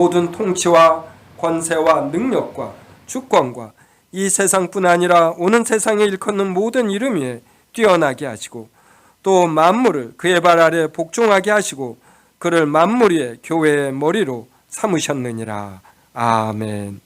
모든 통치와 권세와 능력과 주권과 이 세상뿐 아니라 오는 세상에 일컫는 모든 이름 위에 뛰어나게 하시고 또 만물을 그의 발 아래 복종하게 하시고 그를 만물 위에 교회의 머리로 삼으셨느니라. 아멘.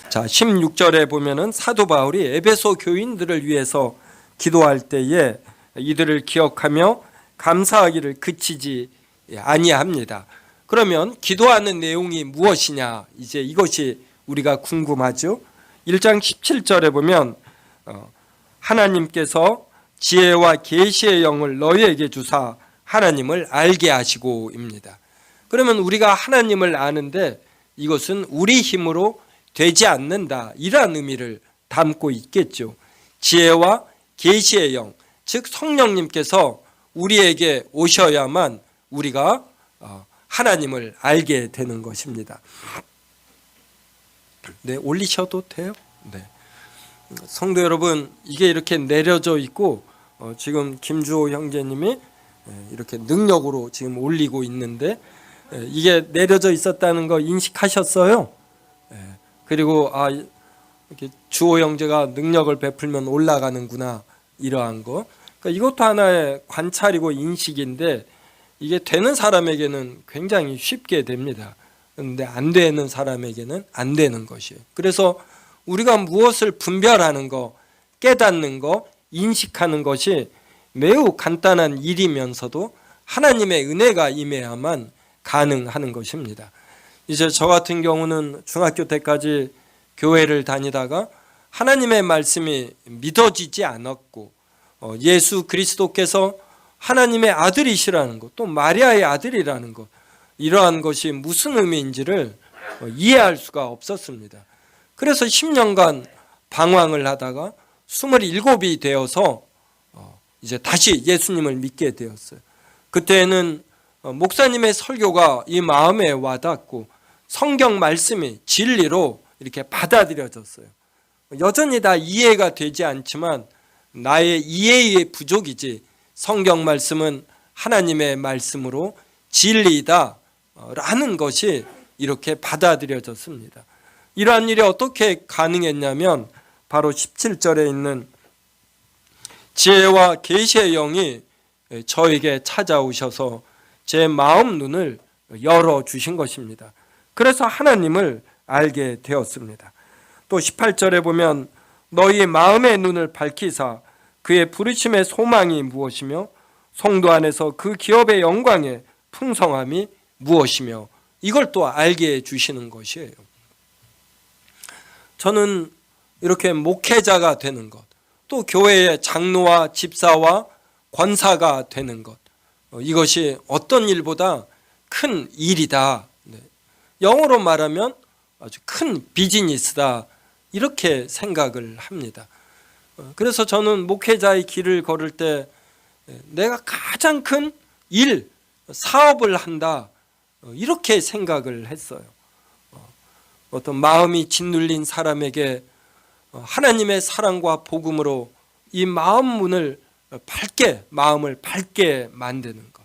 자, 16절에 보면은 사도 바울이 에베소 교인들을 위해서 기도할 때에 이들을 기억하며 감사하기를 그치지 아니합니다. 그러면 기도하는 내용이 무엇이냐? 이제 이것이 우리가 궁금하죠. 1장 17절에 보면 하나님께서 지혜와 계시의 영을 너희에게 주사 하나님을 알게 하시고입니다. 그러면 우리가 하나님을 아는데 이것은 우리 힘으로 되지 않는다, 이러한 의미를 담고 있겠죠. 지혜와 계시의 영, 즉 성령님께서 우리에게 오셔야만 우리가 하나님을 알게 되는 것입니다. 네, 올리셔도 돼요? 네. 성도 여러분, 이게 이렇게 내려져 있고 지금 김주호 형제님이 이렇게 능력으로 지금 올리고 있는데 이게 내려져 있었다는 거 인식하셨어요? 그리고 이렇게 주호 형제가 능력을 베풀면 올라가는구나, 이러한 거. 그러니까 이것도 하나의 관찰이고 인식인데 이게 되는 사람에게는 굉장히 쉽게 됩니다. 그런데 안 되는 사람에게는 안 되는 것이에요. 그래서 우리가 무엇을 분별하는 거, 깨닫는 거, 인식하는 것이 매우 간단한 일이면서도 하나님의 은혜가 임해야만 가능하는 것입니다. 이제 저 같은 경우는 중학교 때까지 교회를 다니다가 하나님의 말씀이 믿어지지 않았고 예수 그리스도께서 하나님의 아들이시라는 것, 또 마리아의 아들이라는 것, 이러한 것이 무슨 의미인지를 이해할 수가 없었습니다. 그래서 10년간 방황을 하다가 27이 되어서 이제 다시 예수님을 믿게 되었어요. 그때는 목사님의 설교가 이 마음에 와닿고 성경 말씀이 진리로 이렇게 받아들여졌어요. 여전히 다 이해가 되지 않지만 나의 이해의 부족이지 성경 말씀은 하나님의 말씀으로 진리이다 라는 것이 이렇게 받아들여졌습니다. 이러한 일이 어떻게 가능했냐면 바로 17절에 있는 지혜와 계시의 영이 저에게 찾아오셔서 제 마음 눈을 열어주신 것입니다. 그래서 하나님을 알게 되었습니다. 또 18절에 보면 너희 마음의 눈을 밝히사 그의 부르심의 소망이 무엇이며 성도 안에서 그 기업의 영광의 풍성함이 무엇이며 이걸 또 알게 해주시는 것이에요. 저는 이렇게 목회자가 되는 것, 또 교회의 장로와 집사와 권사가 되는 것, 이것이 어떤 일보다 큰 일이다. 영어로 말하면 아주 큰 비즈니스다, 이렇게 생각을 합니다. 그래서 저는 목회자의 길을 걸을 때 내가 가장 큰 일, 사업을 한다, 이렇게 생각을 했어요. 어떤 마음이 짓눌린 사람에게 하나님의 사랑과 복음으로 이 마음 문을 마음을 밝게 만드는 것,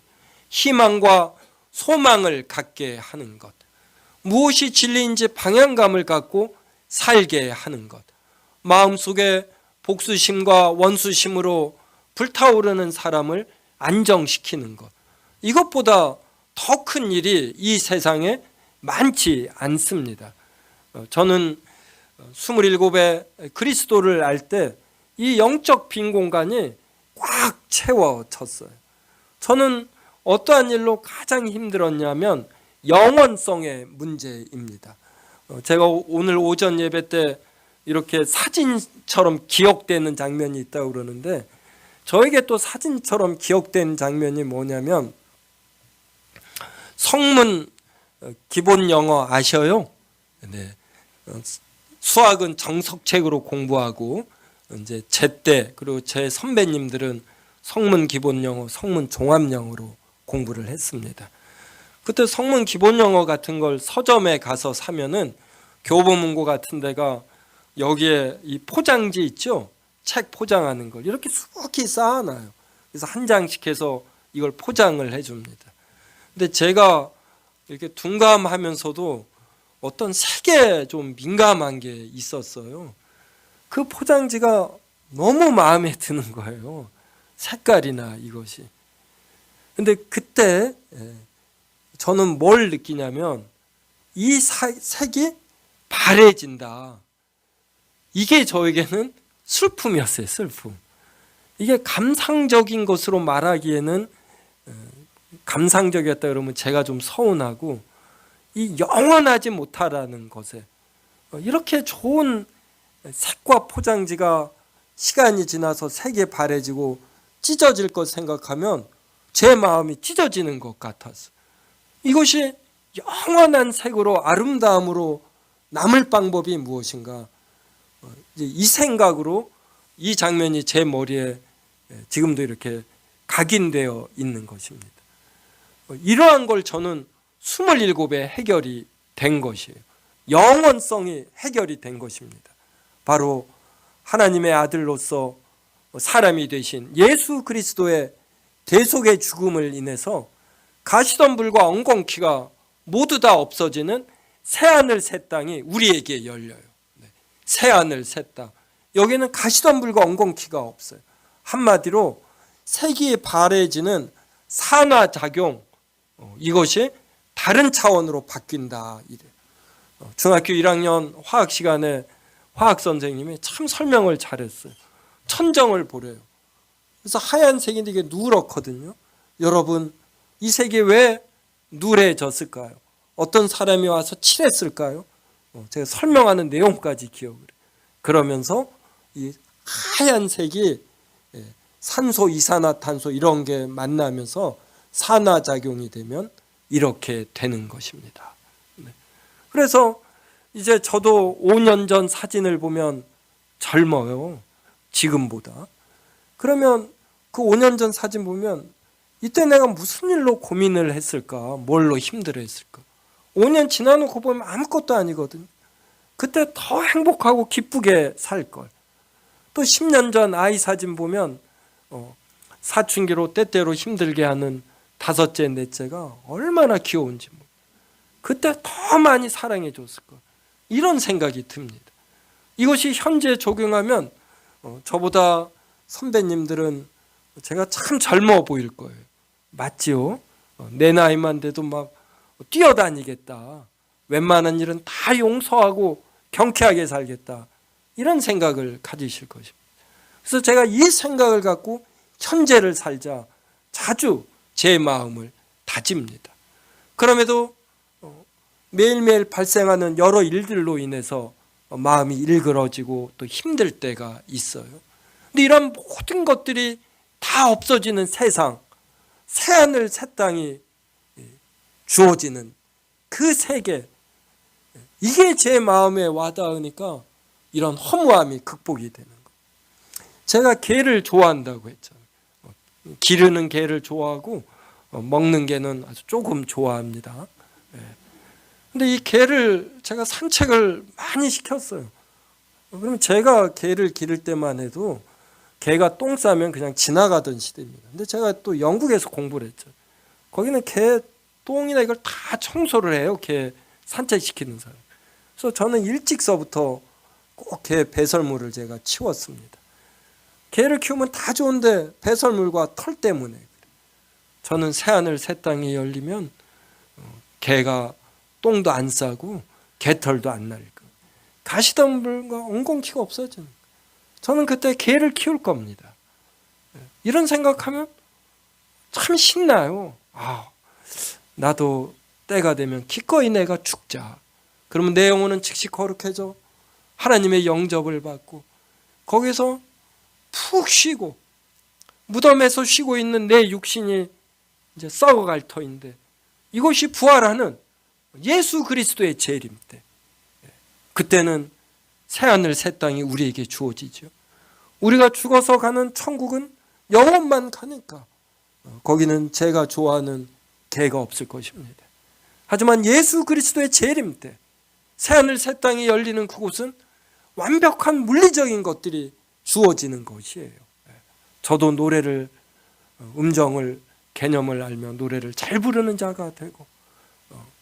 희망과 소망을 갖게 하는 것, 무엇이 진리인지 방향감을 갖고 살게 하는 것, 마음속에 복수심과 원수심으로 불타오르는 사람을 안정시키는 것, 이것보다 더 큰 일이 이 세상에 많지 않습니다. 저는 27에 그리스도를 알 때 이 영적 빈 공간이 꽉 채워졌어요. 저는 어떠한 일로 가장 힘들었냐면 영원성의 문제입니다. 제가 오늘 오전 예배 때 이렇게 사진처럼 기억되는 장면이 있다고 그러는데 저에게 또 사진처럼 기억된 장면이 뭐냐면 성문 기본 영어 아셔요? 네. 수학은 정석책으로 공부하고 이제 제때 그리고 제 선배님들은 성문 기본 영어, 성문 종합 영어로 공부를 했습니다. 그때 성문 기본 영어 같은 걸 서점에 가서 사면은 교보문고 같은 데가 여기에 이 포장지 있죠? 책 포장하는 걸 이렇게 수북히 쌓아놔요. 그래서 한 장씩 해서 이걸 포장을 해줍니다. 근데 제가 이렇게 둔감하면서도 어떤 색에 좀 민감한 게 있었어요. 그 포장지가 너무 마음에 드는 거예요. 색깔이나 이것이. 근데 그때 저는 뭘 느끼냐면 이 색이 바래진다. 이게 저에게는 슬픔이었어요. 슬픔. 이게 감상적인 것으로 말하기에는 감상적이었다 그러면 제가 좀 서운하고 이 영원하지 못하라는 것에 이렇게 좋은 색과 포장지가 시간이 지나서 색이 바래지고 찢어질 것 생각하면 제 마음이 찢어지는 것 같았어요. 이것이 영원한 색으로 아름다움으로 남을 방법이 무엇인가? 이 생각으로 이 장면이 제 머리에 지금도 이렇게 각인되어 있는 것입니다. 이러한 걸 저는 27에 해결이 된 것이에요. 영원성이 해결이 된 것입니다. 바로 하나님의 아들로서 사람이 되신 예수 그리스도의 대속의 죽음을 인해서 가시덤불과 엉겅퀴가 모두 다 없어지는 새하늘 새 땅이 우리에게 열려요. 새하늘 새 땅. 여기는 가시덤불과 엉겅퀴가 없어요. 한마디로 색이 바래지는 산화작용, 이것이 다른 차원으로 바뀐다. 중학교 1학년 화학 시간에 화학 선생님이 참 설명을 잘했어요. 천정을 보래요. 그래서 하얀색인데 이게 누렇거든요. 여러분, 이 색이 왜 누래졌을까요? 어떤 사람이 와서 칠했을까요? 제가 설명하는 내용까지 기억을 해요. 그러면서 이 하얀색이 산소, 이산화탄소 이런 게 만나면서 산화작용이 되면 이렇게 되는 것입니다. 그래서 이제 저도 5년 전 사진을 보면 젊어요. 지금보다. 그러면 그 5년 전 사진 보면 이때 내가 무슨 일로 고민을 했을까? 뭘로 힘들어했을까? 5년 지나놓고 보면 아무것도 아니거든요. 그때 더 행복하고 기쁘게 살걸. 또 10년 전 아이 사진 보면 사춘기로 때때로 힘들게 하는 다섯째, 넷째가 얼마나 귀여운지 그때 더 많이 사랑해 줬을 걸. 이런 생각이 듭니다. 이것이 현재 적용하면 저보다 선배님들은 제가 참 젊어 보일 거예요. 맞지요? 내 나이만 돼도 막 뛰어다니겠다. 웬만한 일은 다 용서하고 경쾌하게 살겠다. 이런 생각을 가지실 것입니다. 그래서 제가 이 생각을 갖고 현재를 살자 자주 제 마음을 다집니다. 그럼에도 매일매일 발생하는 여러 일들로 인해서 마음이 일그러지고 또 힘들 때가 있어요. 근데 이런 모든 것들이 다 없어지는 세상, 새하늘 새 땅이 주어지는 그 세계, 이게 제 마음에 와닿으니까 이런 허무함이 극복이 되는 거예요. 제가 개를 좋아한다고 했잖아요. 기르는 개를 좋아하고 먹는 개는 아주 조금 좋아합니다. 근데 이 개를 제가 산책을 많이 시켰어요. 그러면 제가 개를 기를 때만 해도 개가 똥 싸면 그냥 지나가던 시대입니다. 근데 제가 또 영국에서 공부를 했죠. 거기는 개 똥이나 이걸 다 청소를 해요. 개 산책시키는 사람. 그래서 저는 일찍서부터 꼭 개 배설물을 제가 치웠습니다. 개를 키우면 다 좋은데 배설물과 털 때문에. 저는 새하늘 새 땅이 열리면 개가 똥도 안 싸고 개털도 안 날 거예요. 가시덤불과 엉겅퀴가 없어지는 거예요. 저는 그때 개를 키울 겁니다. 이런 생각하면 참 신나요. 나도 때가 되면 기꺼이 내가 죽자. 그러면 내 영혼은 즉시 거룩해져 하나님의 영접을 받고 거기서 푹 쉬고 무덤에서 쉬고 있는 내 육신이 이제 썩어갈 터인데 이것이 부활하는 예수 그리스도의 재림 때 그때는 새하늘 새 땅이 우리에게 주어지죠. 우리가 죽어서 가는 천국은 영원만 가니까 거기는 제가 좋아하는 개가 없을 것입니다. 하지만 예수 그리스도의 재림 때 새하늘 새 땅이 열리는 그곳은 완벽한 물리적인 것들이 주어지는 것이에요. 저도 노래를 음정을 개념을 알며 노래를 잘 부르는 자가 되고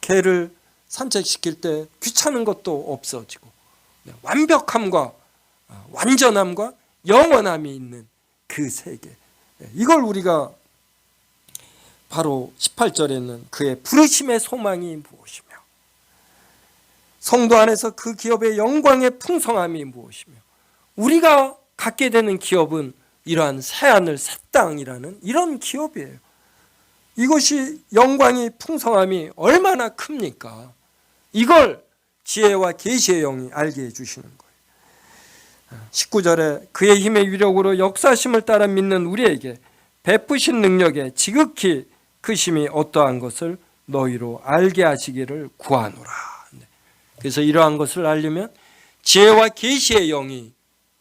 개를 산책시킬 때 귀찮은 것도 없어지고 완벽함과 완전함과 영원함이 있는 그 세계, 이걸 우리가 바로 18절에는 그의 부르심의 소망이 무엇이며 성도 안에서 그 기업의 영광의 풍성함이 무엇이며 우리가 갖게 되는 기업은 이러한 새하늘 새 땅이라는 이런 기업이에요. 이것이 영광이 풍성함이 얼마나 큽니까? 이걸 지혜와 계시의 영이 알게 해주시는 거예요. 19절에 그의 힘의 위력으로 역사심을 따라 믿는 우리에게 베푸신 능력에 지극히 크심이 어떠한 것을 너희로 알게 하시기를 구하노라. 그래서 이러한 것을 알려면 지혜와 계시의 영이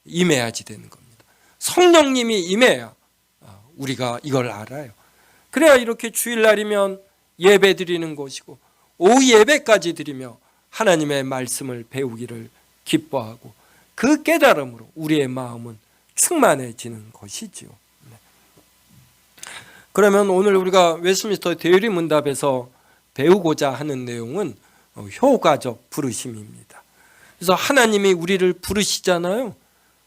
임해야지 되는 겁니다. 성령님이 임해야 우리가 이걸 알아요. 그래야 이렇게 주일날이면 예배 드리는 것이고 오후 예배까지 드리며 하나님의 말씀을 배우기를 기뻐하고 그 깨달음으로 우리의 마음은 충만해지는 것이지요. 그러면 오늘 우리가 웨스트민스터 대리문답에서 배우고자 하는 내용은 효과적 부르심입니다. 그래서 하나님이 우리를 부르시잖아요.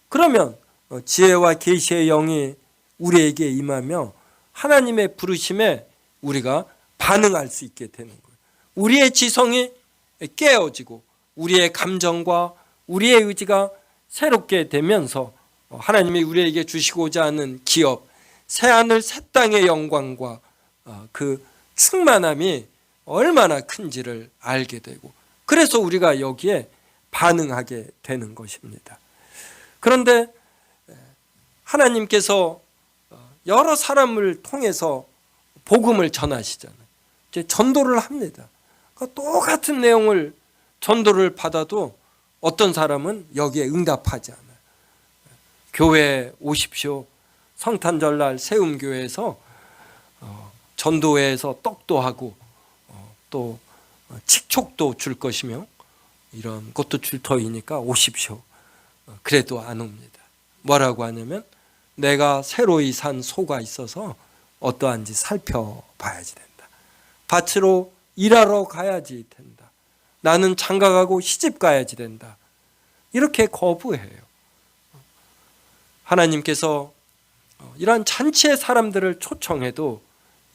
그러면 지혜와 계시의 영이 우리에게 임하며 하나님의 부르심에 우리가 반응할 수 있게 되는 거예요. 우리의 지성이 깨어지고 우리의 감정과 우리의 의지가 새롭게 되면서 하나님이 우리에게 주시고자 하는 기업, 새하늘 새 땅의 영광과 그 충만함이 얼마나 큰지를 알게 되고 그래서 우리가 여기에 반응하게 되는 것입니다. 그런데 하나님께서 여러 사람을 통해서 복음을 전하시잖아요. 이제 전도를 합니다. 똑같은 내용을 전도를 받아도 어떤 사람은 여기에 응답하지 않아요. 교회에 오십시오. 성탄절날 세움교회에서 전도회에서 떡도 하고 또 칙촉도 줄 것이며 이런 것도 줄 터이니까 오십시오. 그래도 안 옵니다. 뭐라고 하냐면 내가 새로이 산 소가 있어서 어떠한지 살펴봐야지 된다. 밭으로 일하러 가야지 된다. 나는 장가가고 시집 가야지 된다. 이렇게 거부해요. 하나님께서 이러한 잔치의 사람들을 초청해도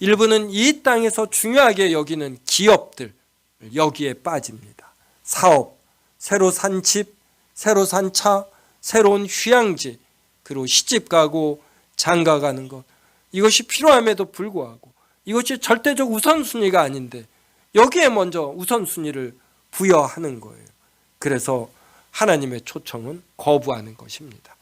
일부는 이 땅에서 중요하게 여기는 기업들 여기에 빠집니다. 사업, 새로 산 집, 새로 산 차, 새로운 휴양지, 그리고 시집 가고 장가 가는 것, 이것이 필요함에도 불구하고 이것이 절대적 우선순위가 아닌데 여기에 먼저 우선순위를 부여하는 거예요. 그래서 하나님의 초청은 거부하는 것입니다.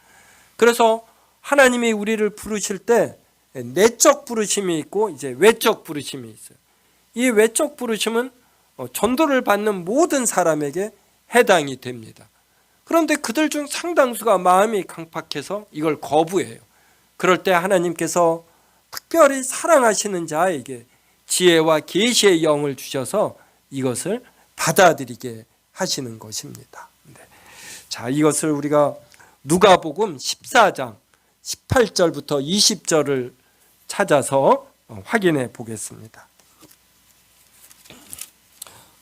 그래서 하나님이 우리를 부르실 때 내적 부르심이 있고 이제 외적 부르심이 있어요. 이 외적 부르심은 전도를 받는 모든 사람에게 해당이 됩니다. 그런데 그들 중 상당수가 마음이 강팍해서 이걸 거부해요. 그럴 때 하나님께서 특별히 사랑하시는 자에게 지혜와 계시의 영을 주셔서 이것을 받아들이게 하시는 것입니다. 자, 이것을 우리가 누가복음 14장 18절부터 20절을 찾아서 확인해 보겠습니다.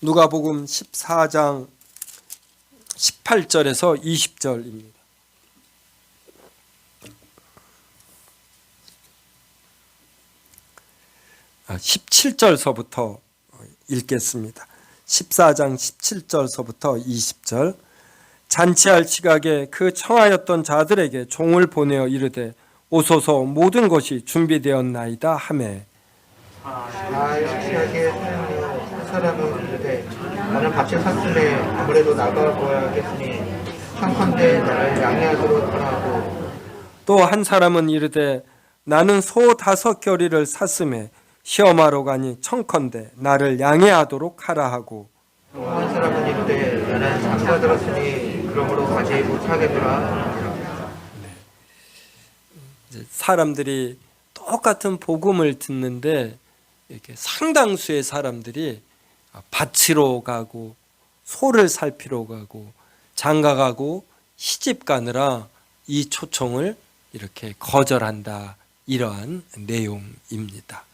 누가복음 14장 18절에서 20절입니다. 아, 17절서부터 읽겠습니다. 14장 17절서부터 20절. 잔치할 시각에 그 청하였던 자들에게 종을 보내어 이르되 오소서 모든 것이 준비되었나이다 하매 시각에 한 사람은 이르되 나는 밭을 샀음에 아무래도 나가보아야겠으니 청컨대 나를 양해하도록 하라고 또 한 사람은 이르되 나는 소 5겨리를 샀음에 시험하러 가니 청컨대 나를 양해하도록 하라 하고 또 한 사람은 이르되 나는 장가 들었으니 그러므로 가지 못하겠노라. 사람들이 똑같은 복음을 듣는데 이렇게 상당수의 사람들이 밭으로 가고 소를 살피러 가고 장가 가고 시집 가느라 이 초청을 이렇게 거절한다, 이러한 내용입니다.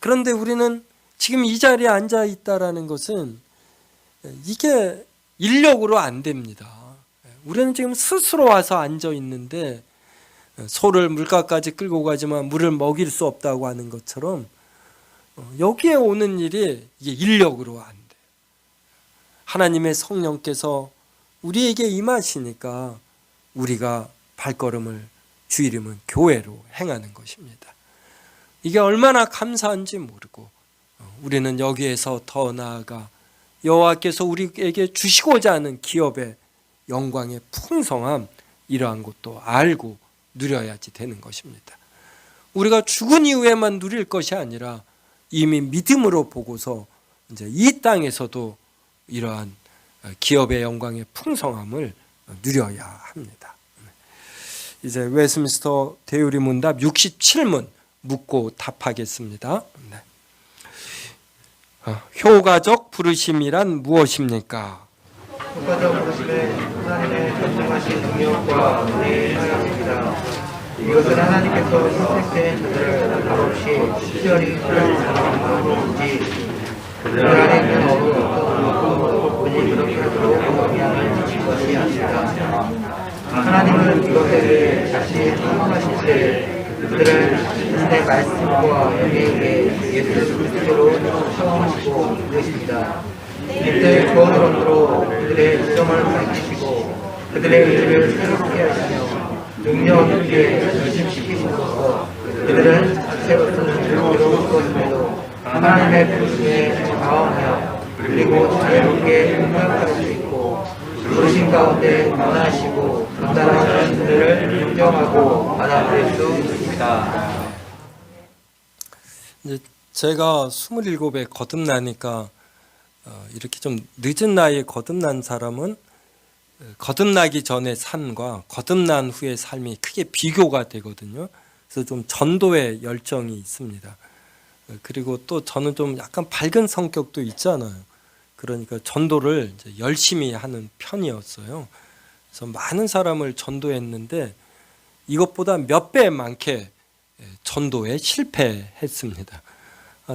그런데 우리는 지금 이 자리에 앉아 있다라는 것은 이게 인력으로 안 됩니다. 우리는 지금 스스로 와서 앉아 있는데 소를 물가까지 끌고 가지만 물을 먹일 수 없다고 하는 것처럼 여기에 오는 일이 이게 인력으로 안 돼요. 하나님의 성령께서 우리에게 임하시니까 우리가 발걸음을 주 이름은 교회로 행하는 것입니다. 이게 얼마나 감사한지 모르고 우리는 여기에서 더 나아가 여호와께서 우리에게 주시고자 하는 기업의 영광의 풍성함, 이러한 것도 알고 누려야지 되는 것입니다. 우리가 죽은 이후에만 누릴 것이 아니라 이미 믿음으로 보고서 이제 이 땅에서도 이러한 기업의 영광의 풍성함을 누려야 합니다. 이제 웨스민스터 대유리 문답 67문 묻고 답하겠습니다. 효과적 부르심이란 무엇입니까? 효과적 부르심은 하나님의 전능하신 능력과 은혜의 사랑입니다. 이것은 하나님께서 선택된 자들을 값없이 특별히 사랑하는 것인지 그들 안에 있는 어떤 분이 그렇게 하도록 영향을 주신 것이 아닙니다. 하나님은 이것에 대해 자신이 선언하실 때 그들을 자신의 말씀과 영예에게 예수 그리스도로 사용하시고 이끄십니다. 이때 좋은 언어로 그들의 지점을 밝히시고 그들의 의지를 새롭게 하시며 능력 있게 결심시키심으로써 그들은 자체로서는 괴로울 것임에도 하나님의 부르심에 방어하여 그리고 자유롭게 공격할 수 있고 부르심 가운데 원하시고 전달하시는 그들을 인정하고 받아들일 수 있습니다. 이제 제가 27에 거듭나니까 이렇게 좀 늦은 나이에 거듭난 사람은 거듭나기 전의 삶과 거듭난 후의 삶이 크게 비교가 되거든요. 그래서 좀 전도의 열정이 있습니다. 그리고 또 저는 좀 약간 밝은 성격도 있잖아요. 그러니까 전도를 이제 열심히 하는 편이었어요. 그래서 많은 사람을 전도했는데 이것보다 몇 배 많게 전도에 실패했습니다.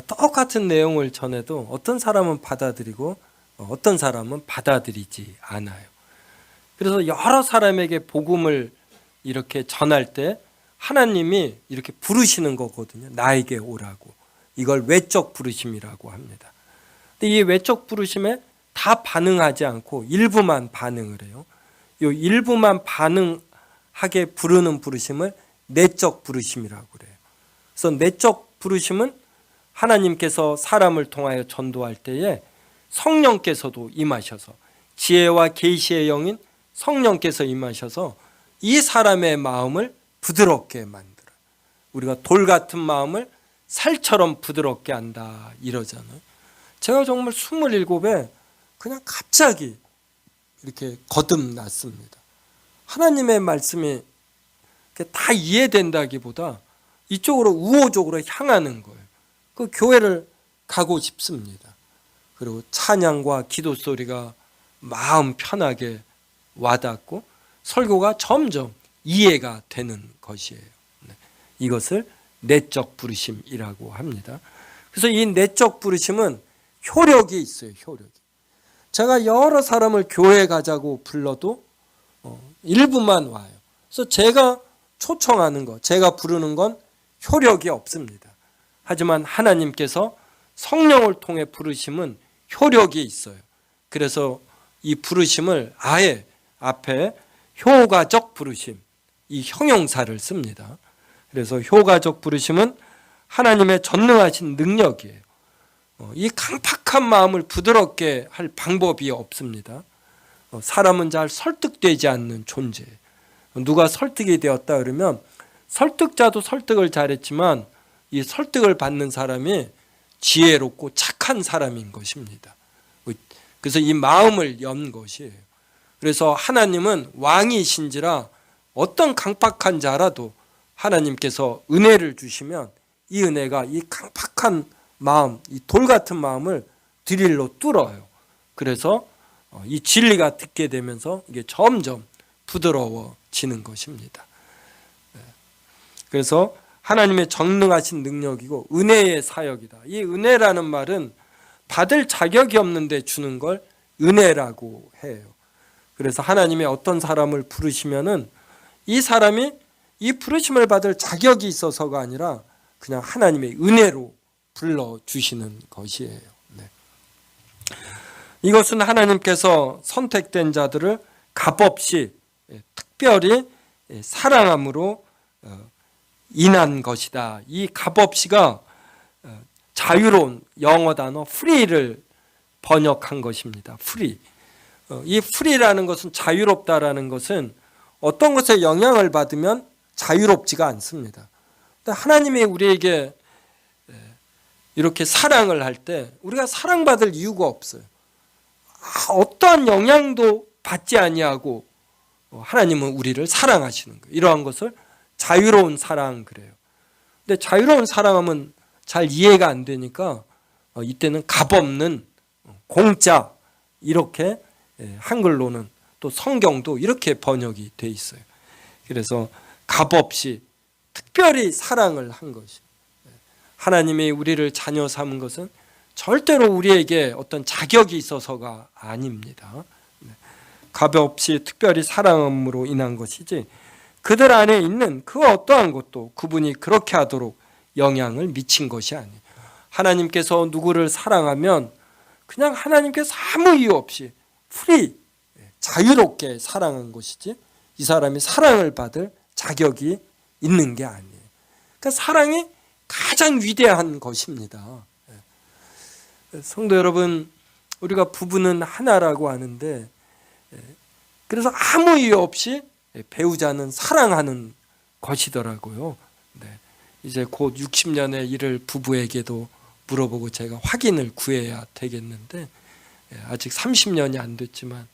똑같은 내용을 전해도 어떤 사람은 받아들이고 어떤 사람은 받아들이지 않아요. 그래서 여러 사람에게 복음을 이렇게 전할 때 하나님이 이렇게 부르시는 거거든요. 나에게 오라고. 이걸 외적 부르심이라고 합니다. 근데 이 외적 부르심에 다 반응하지 않고 일부만 반응을 해요. 이 일부만 반응하게 부르는 부르심을 내적 부르심이라고 그래요. 그래서 내적 부르심은 하나님께서 사람을 통하여 전도할 때에 성령께서도 임하셔서 지혜와 계시의 영인 성령께서 임하셔서 이 사람의 마음을 부드럽게 만들어요. 우리가 돌 같은 마음을 살처럼 부드럽게 한다 이러잖아요. 제가 정말 27에 그냥 갑자기 이렇게 거듭났습니다. 하나님의 말씀이 다 이해된다기보다 이쪽으로 우호적으로 향하는 거예요. 그 교회를 가고 싶습니다. 그리고 찬양과 기도 소리가 마음 편하게 와닿고 설교가 점점 이해가 되는 것이에요. 이것을 내적 부르심이라고 합니다. 그래서 이 내적 부르심은 효력이 있어요. 효력이. 제가 여러 사람을 교회에 가자고 불러도 일부만 와요. 그래서 제가 초청하는 것, 제가 부르는 건 효력이 없습니다. 하지만 하나님께서 성령을 통해 부르심은 효력이 있어요. 그래서 이 부르심을 아예 앞에 효과적 부르심, 이 형용사를 씁니다. 그래서 효과적 부르심은 하나님의 전능하신 능력이에요. 이 강팍한 마음을 부드럽게 할 방법이 없습니다. 사람은 잘 설득되지 않는 존재예요. 누가 설득이 되었다 그러면 설득자도 설득을 잘했지만 이 설득을 받는 사람이 지혜롭고 착한 사람인 것입니다. 그래서 이 마음을 연 것이에요. 그래서 하나님은 왕이신지라 어떤 강팍한 자라도 하나님께서 은혜를 주시면 이 은혜가 이 강팍한 마음, 이 돌 같은 마음을 드릴로 뚫어요. 그래서 이 진리가 듣게 되면서 이게 점점 부드러워지는 것입니다. 그래서 하나님의 전능하신 능력이고 은혜의 사역이다. 이 은혜라는 말은 받을 자격이 없는데 주는 걸 은혜라고 해요. 그래서 하나님의 어떤 사람을 부르시면은 이 사람이 이 부르심을 받을 자격이 있어서가 아니라 그냥 하나님의 은혜로 불러주시는 것이에요. 네. 이것은 하나님께서 선택된 자들을 값없이 특별히 사랑함으로 인한 것이다. 이 값없이가 자유로운 영어 단어 free를 번역한 것입니다. free. 이 free라는 것은 자유롭다라는 것은 어떤 것에 영향을 받으면 자유롭지가 않습니다. 하나님이 우리에게 이렇게 사랑을 할 때 우리가 사랑받을 이유가 없어요. 어떠한 영향도 받지 아니하고 하나님은 우리를 사랑하시는 거예요. 이러한 것을 자유로운 사랑 그래요. 근데 자유로운 사랑하면 잘 이해가 안 되니까 이때는 값없는 공짜 이렇게 한글로는 또 성경도 이렇게 번역이 돼 있어요. 그래서 값없이 특별히 사랑을 한 것이 하나님이 우리를 자녀 삼은 것은 절대로 우리에게 어떤 자격이 있어서가 아닙니다. 값없이 특별히 사랑함으로 인한 것이지 그들 안에 있는 그 어떠한 것도 그분이 그렇게 하도록 영향을 미친 것이 아니에요. 하나님께서 누구를 사랑하면 그냥 하나님께서 아무 이유 없이 프리 자유롭게 사랑한 것이지 이 사람이 사랑을 받을 자격이 있는 게 아니에요. 그러니까 사랑이 가장 위대한 것입니다. 성도 여러분, 우리가 부부는 하나라고 하는데 그래서 아무 이유 없이 배우자는 사랑하는 것이더라고요. 네. 이제 곧 60년에 이를 부부에게도 물어보고 제가 확인을 구해야 되겠는데 아직 30년이 안 됐지만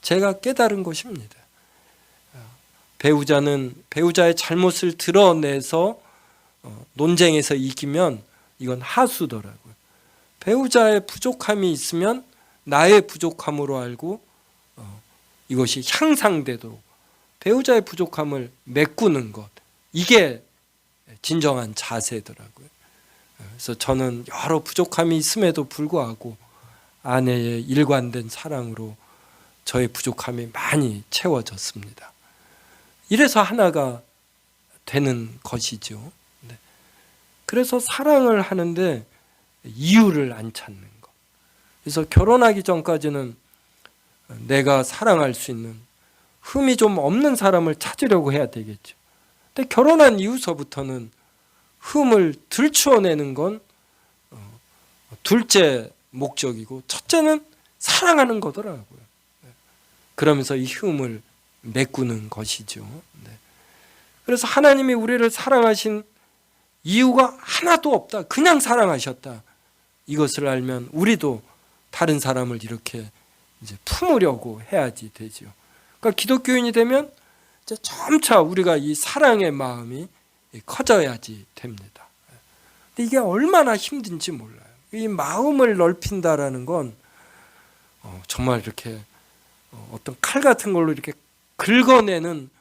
제가 깨달은 것입니다. 배우자는 배우자의 잘못을 드러내서 논쟁에서 이기면 이건 하수더라고요. 배우자의 부족함이 있으면 나의 부족함으로 알고 이것이 향상되도록 배우자의 부족함을 메꾸는 것, 이게 진정한 자세더라고요. 그래서 저는 여러 부족함이 있음에도 불구하고 아내의 일관된 사랑으로 저의 부족함이 많이 채워졌습니다. 이래서 하나가 되는 것이죠. 그래서 사랑을 하는데 이유를 안 찾는 것. 그래서 결혼하기 전까지는 내가 사랑할 수 있는 흠이 좀 없는 사람을 찾으려고 해야 되겠죠. 근데 결혼한 이후서부터는 흠을 들추어내는 건 둘째 목적이고 첫째는 사랑하는 거더라고요. 그러면서 이 흠을 메꾸는 것이죠. 그래서 하나님이 우리를 사랑하신 이유가 하나도 없다. 그냥 사랑하셨다. 이것을 알면 우리도 다른 사람을 이렇게 이제 품으려고 해야지 되죠. 그러니까 기독교인이 되면 이제 점차 우리가 이 사랑의 마음이 커져야지 됩니다. 근데 이게 얼마나 힘든지 몰라요. 이 마음을 넓힌다라는 건 정말 이렇게 어떤 칼 같은 걸로 이렇게 긁어내는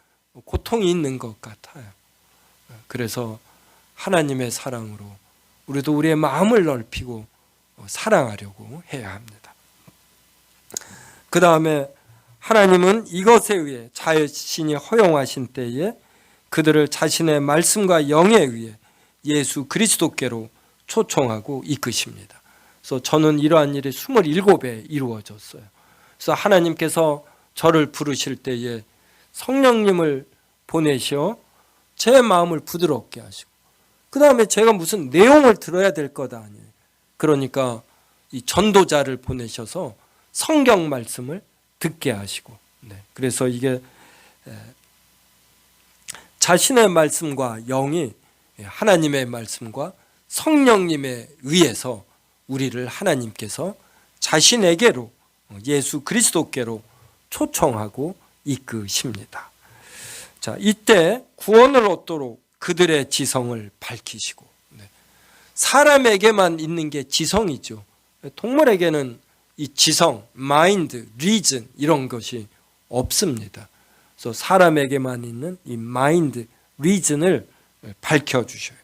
고통이 있는 것 같아요. 그래서 하나님의 사랑으로 우리도 우리의 마음을 넓히고 사랑하려고 해야 합니다. 그 다음에 하나님은 이것에 의해 자신이 허용하신 때에 그들을 자신의 말씀과 영에 의해 예수 그리스도께로 초청하고 이끄십니다. 그래서 저는 이러한 일이 27배 이루어졌어요. 그래서 하나님께서 저를 부르실 때에 성령님을 보내셔 제 마음을 부드럽게 하시고 그 다음에 제가 무슨 내용을 들어야 될 것 아니에요. 그러니까 이 전도자를 보내셔서 성경 말씀을 듣게 하시고 그래서 이게 자신의 말씀과 영이 하나님의 말씀과 성령님에 의해서 우리를 하나님께서 자신에게로 예수 그리스도께로 초청하고 이끄십니다. 자, 이때 구원을 얻도록 그들의 지성을 밝히시고 사람에게만 있는 게 지성이죠. 동물에게는 이 지성, 마인드, 리즌 이런 것이 없습니다. 그래서 사람에게만 있는 이 마인드, 리즌을 밝혀주셔요.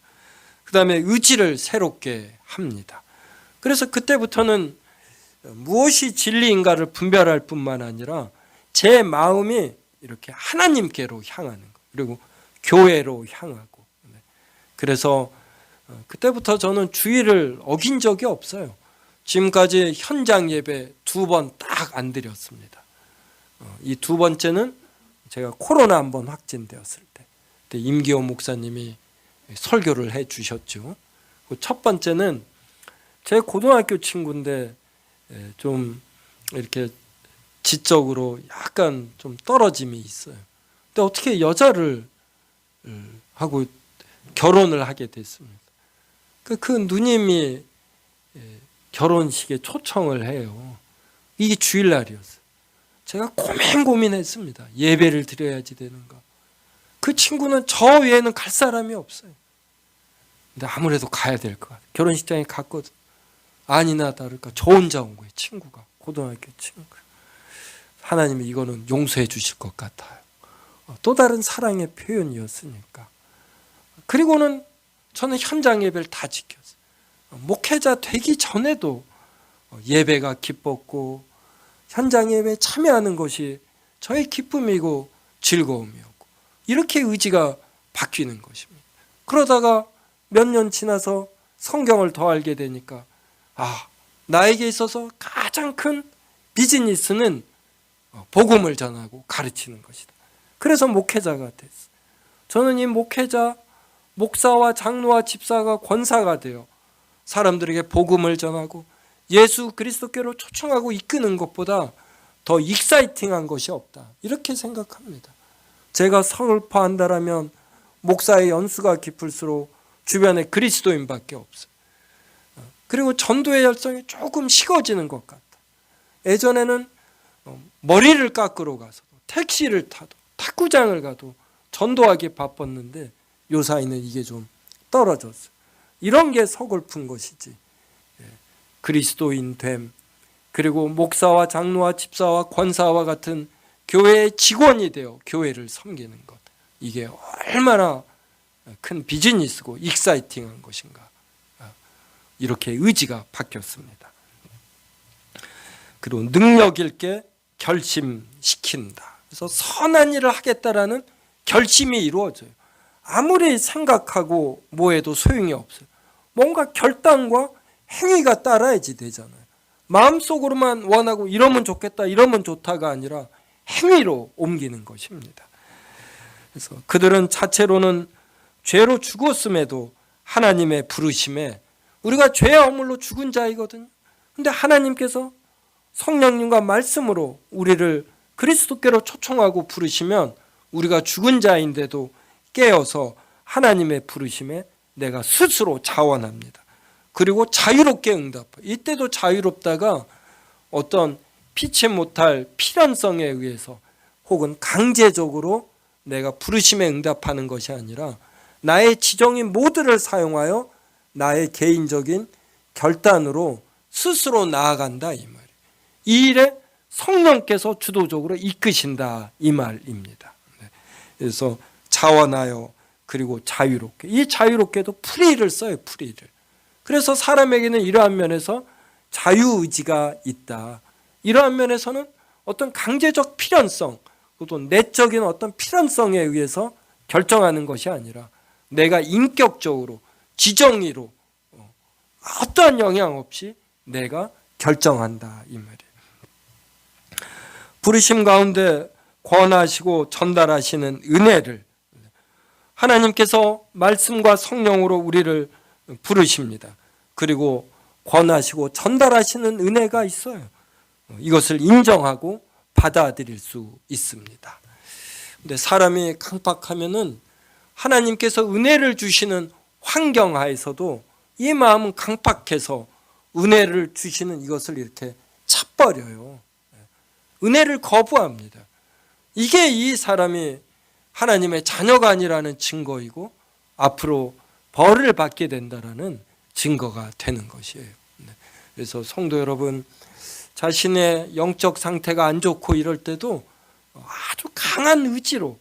그 다음에 의지를 새롭게 합니다. 그래서 그때부터는 무엇이 진리인가를 분별할 뿐만 아니라 제 마음이 이렇게 하나님께로 향하는 것, 그리고 교회로 향하고. 그래서 그때부터 저는 주의를 어긴 적이 없어요. 지금까지 현장 예배 2번 딱 안 드렸습니다. 이 2번째는 제가 코로나 한번 확진되었을 때, 그때 임기호 목사님이 설교를 해 주셨죠. 첫 번째는 제 고등학교 친구인데 좀 이렇게 지적으로 약간 좀 떨어짐이 있어요. 근데 어떻게 여자를 하고 결혼을 하게 됐습니다. 그 누님이 결혼식에 초청을 해요. 이게 주일날이었어요. 제가 고민했습니다. 예배를 드려야지 되는가. 그 친구는 저 외에는 갈 사람이 없어요. 근데 아무래도 가야 될 것 같아요. 결혼식장에 갔거든. 아니나 다를까 저 혼자 온 거예요. 친구가. 고등학교 친구. 하나님이 이거는 용서해 주실 것 같아요. 또 다른 사랑의 표현이었으니까. 그리고는 저는 현장 예배를 다 지켰어요. 목회자 되기 전에도 예배가 기뻤고 현장 예배에 참여하는 것이 저의 기쁨이고 즐거움이었고, 이렇게 의지가 바뀌는 것입니다. 그러다가 몇 년 지나서 성경을 더 알게 되니까 나에게 있어서 가장 큰 비즈니스는 복음을 전하고 가르치는 것이다. 그래서 목회자가 됐어요. 저는 이 목회자, 목사와 장로와 집사가 권사가 되어 사람들에게 복음을 전하고 예수 그리스도께로 초청하고 이끄는 것보다 더 익사이팅한 것이 없다, 이렇게 생각합니다. 제가 설파한다라면 목사의 연수가 깊을수록 주변에 그리스도인밖에 없어요. 그리고 전도의 열성이 조금 식어지는 것 같다. 예전에는 머리를 깎으러 가서 택시를 타도 탁구장을 가도 전도하기 바빴는데 요사이는 이게 좀 떨어졌어요. 이런 게 서글픈 것이지. 그리스도인 됨, 그리고 목사와 장로와 집사와 권사와 같은 교회의 직원이 되어 교회를 섬기는 것, 이게 얼마나 큰 비즈니스고 익사이팅한 것인가. 이렇게 의지가 바뀌었습니다. 그리고 능력 있게 결심시킨다. 그래서 선한 일을 하겠다라는 결심이 이루어져요. 아무리 생각하고 뭐해도 소용이 없어요. 뭔가 결단과 행위가 따라야지 되잖아요. 마음속으로만 원하고 이러면 좋겠다, 이러면 좋다가 아니라 행위로 옮기는 것입니다. 그래서 그들은 자체로는 죄로 죽었음에도 하나님의 부르심에, 우리가 죄의 허물로 죽은 자이거든요. 근데 하나님께서 성령님과 말씀으로 우리를 그리스도께로 초청하고 부르시면 우리가 죽은 자인데도 깨어서 하나님의 부르심에 내가 스스로 자원합니다. 그리고 자유롭게 응답해요. 이때도 자유롭다가 어떤 피치 못할 필연성에 의해서 혹은 강제적으로 내가 부르심에 응답하는 것이 아니라 나의 지정인 모두를 사용하여 나의 개인적인 결단으로 스스로 나아간다, 이 말이에요. 이 일에 성령께서 주도적으로 이끄신다, 이 말입니다. 그래서 자원하여 그리고 자유롭게, 이 자유롭게도 프리를 써요. 프리를. 그래서 사람에게는 이러한 면에서 자유의지가 있다. 이러한 면에서는 어떤 강제적 필연성, 또 내적인 어떤 필연성에 의해서 결정하는 것이 아니라 내가 인격적으로 지정의로 어떠한 영향 없이 내가 결정한다, 이 말이에요. 부르심 가운데 권하시고 전달하시는 은혜를, 하나님께서 말씀과 성령으로 우리를 부르십니다. 그리고 권하시고 전달하시는 은혜가 있어요. 이것을 인정하고 받아들일 수 있습니다. 근데 사람이 강팍하면은 하나님께서 은혜를 주시는 환경 하에서도 이 마음은 강팍해서 은혜를 주시는 이것을 이렇게 차버려요. 은혜를 거부합니다. 이게 이 사람이 하나님의 자녀가 아니라는 증거이고 앞으로 벌을 받게 된다라는 증거가 되는 것이에요. 그래서 성도 여러분, 자신의 영적 상태가 안 좋고 이럴 때도 아주 강한 의지로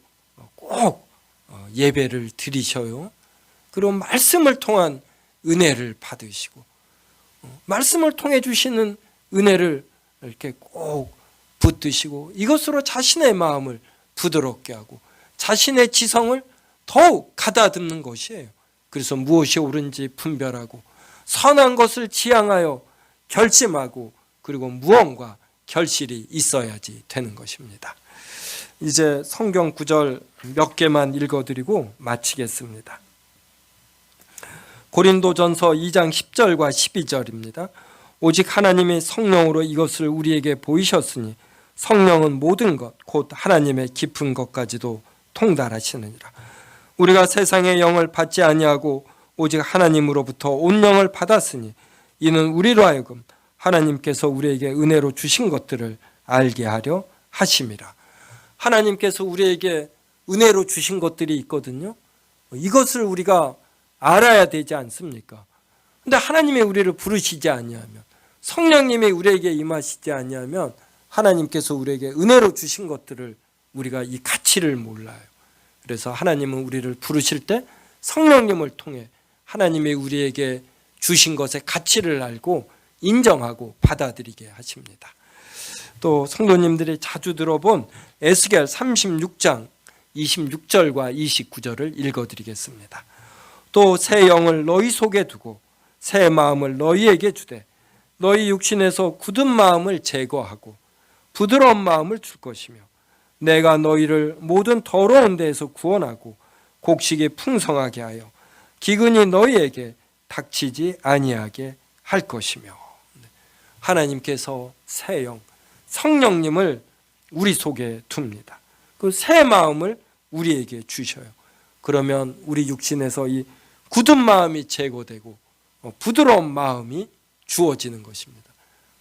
꼭 예배를 드리셔요. 그리고 말씀을 통한 은혜를 받으시고 말씀을 통해 주시는 은혜를 이렇게 꼭 붙드시고 이것으로 자신의 마음을 부드럽게 하고 자신의 지성을 더욱 가다듬는 것이에요. 그래서 무엇이 옳은지 분별하고 선한 것을 지향하여 결심하고 그리고 무언가 결실이 있어야지 되는 것입니다. 이제 성경 구절 몇 개만 읽어드리고 마치겠습니다. 고린도전서 2장 10절과 12절입니다. 오직 하나님이 성령으로 이것을 우리에게 보이셨으니 성령은 모든 것 곧 하나님의 깊은 것까지도 통달하시느니라. 우리가 세상의 영을 받지 아니하고 오직 하나님으로부터 온 영을 받았으니 이는 우리로 하여금 하나님께서 우리에게 은혜로 주신 것들을 알게 하려 하심이라. 하나님께서 우리에게 은혜로 주신 것들이 있거든요. 이것을 우리가 알아야 되지 않습니까? 근데 하나님이 우리를 부르시지 아니하면, 성령님이 우리에게 임하시지 아니하면 하나님께서 우리에게 은혜로 주신 것들을 우리가 이 가치를 몰라요. 그래서 하나님은 우리를 부르실 때 성령님을 통해 하나님이 우리에게 주신 것의 가치를 알고 인정하고 받아들이게 하십니다. 또 성도님들이 자주 들어본 에스겔 36장 26절과 29절을 읽어드리겠습니다. 또 새 영을 너희 속에 두고 새 마음을 너희에게 주되 너희 육신에서 굳은 마음을 제거하고 부드러운 마음을 줄 것이며 내가 너희를 모든 더러운 데에서 구원하고 곡식이 풍성하게 하여 기근이 너희에게 닥치지 아니하게 할 것이며. 하나님께서 새 영, 성령님을 우리 속에 둡니다. 그 새 마음을 우리에게 주셔요. 그러면 우리 육신에서 이 굳은 마음이 제거되고 부드러운 마음이 주어지는 것입니다.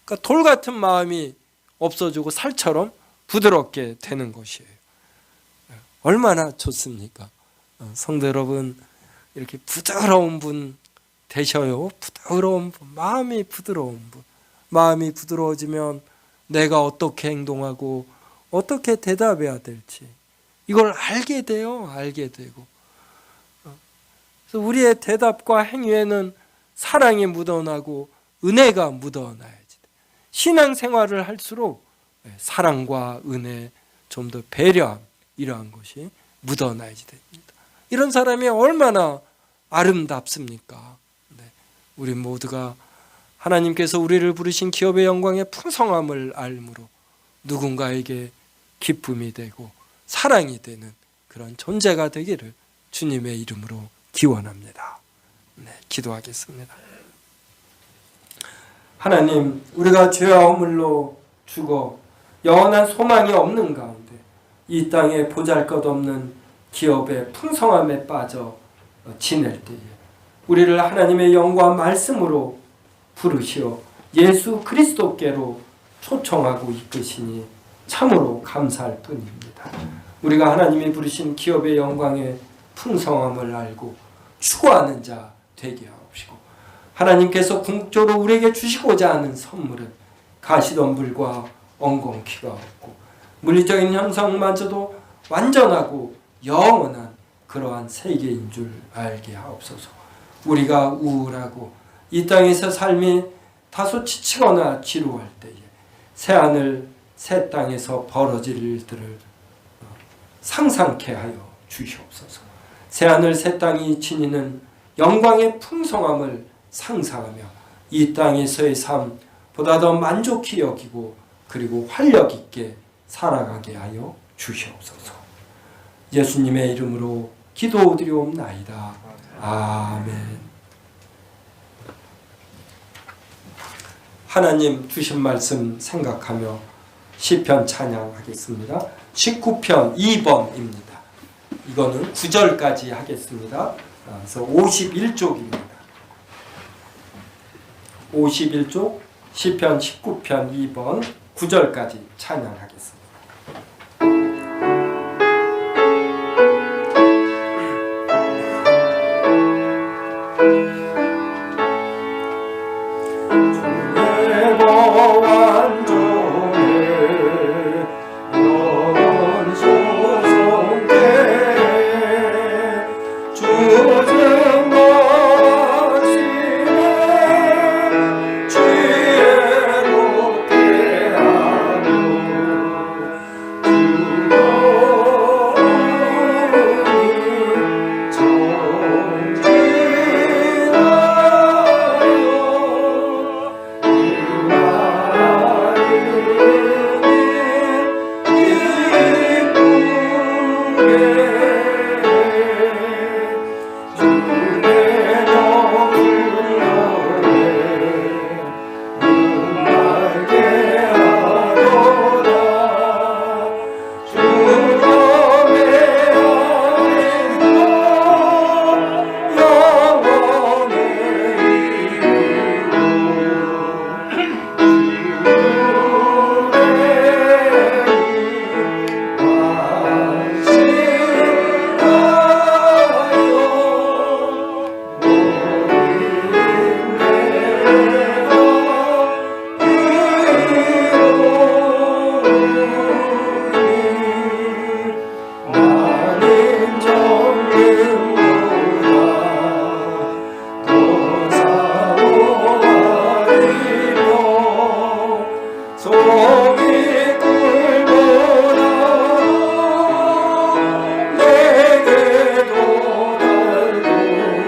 그러니까 돌 같은 마음이 없어지고 살처럼 부드럽게 되는 것이에요. 얼마나 좋습니까? 성도 여러분, 이렇게 부드러운 분 되셔요. 부드러운 분, 마음이 부드러운 분. 마음이 부드러워지면 내가 어떻게 행동하고 어떻게 대답해야 될지 이걸 알게 돼요. 알게 되고. 그래서 우리의 대답과 행위에는 사랑이 묻어나고 은혜가 묻어나야지 돼. 신앙생활을 할수록 사랑과 은혜, 좀 더 배려함, 이러한 것이 묻어나야지 됩니다. 이런 사람이 얼마나 아름답습니까? 우리 모두가 하나님께서 우리를 부르신 기업의 영광의 풍성함을 알므로 누군가에게 기쁨이 되고 사랑이 되는 그런 존재가 되기를 주님의 이름으로 기원합니다. 기도하겠습니다. 하나님, 우리가 죄와 허물로 죽어 영원한 소망이 없는 가운데 이 땅에 보잘것없는 기업의 풍성함에 빠져 지낼 때에 우리를 하나님의 영과 말씀으로 부르시어 예수 그리스도께로 초청하고 이끄시니 참으로 감사할 뿐입니다. 우리가 하나님이 부르신 기업의 영광의 풍성함을 알고 추구하는 자 되게 하옵시고 하나님께서 궁극적으로 우리에게 주시고자 하는 선물은 가시덤불과 엉겅퀴가 없고 물리적인 형상마저도 완전하고 영원한 그러한 세계인 줄 알게 하옵소서. 우리가 우울하고 이 땅에서 삶이 다소 지치거나 지루할 때에 새하늘 새 땅에서 벌어질 일들을 상상케 하여 주시옵소서. 새하늘 새 땅이 지니는 영광의 풍성함을 상상하며 이 땅에서의 삶 보다 더 만족히 여기고 그리고 활력 있게 살아가게 하여 주시옵소서. 예수님의 이름으로 기도드리옵나이다. 아멘. 하나님 주신 말씀 생각하며 시편 찬양하겠습니다. 19편 2번입니다. 이거는 9절까지 하겠습니다. 그래서 51쪽입니다. 51쪽 시편 19편 2번 9절까지 찬양하겠습니다. 주승 종이 꿀보다 내게도 달구나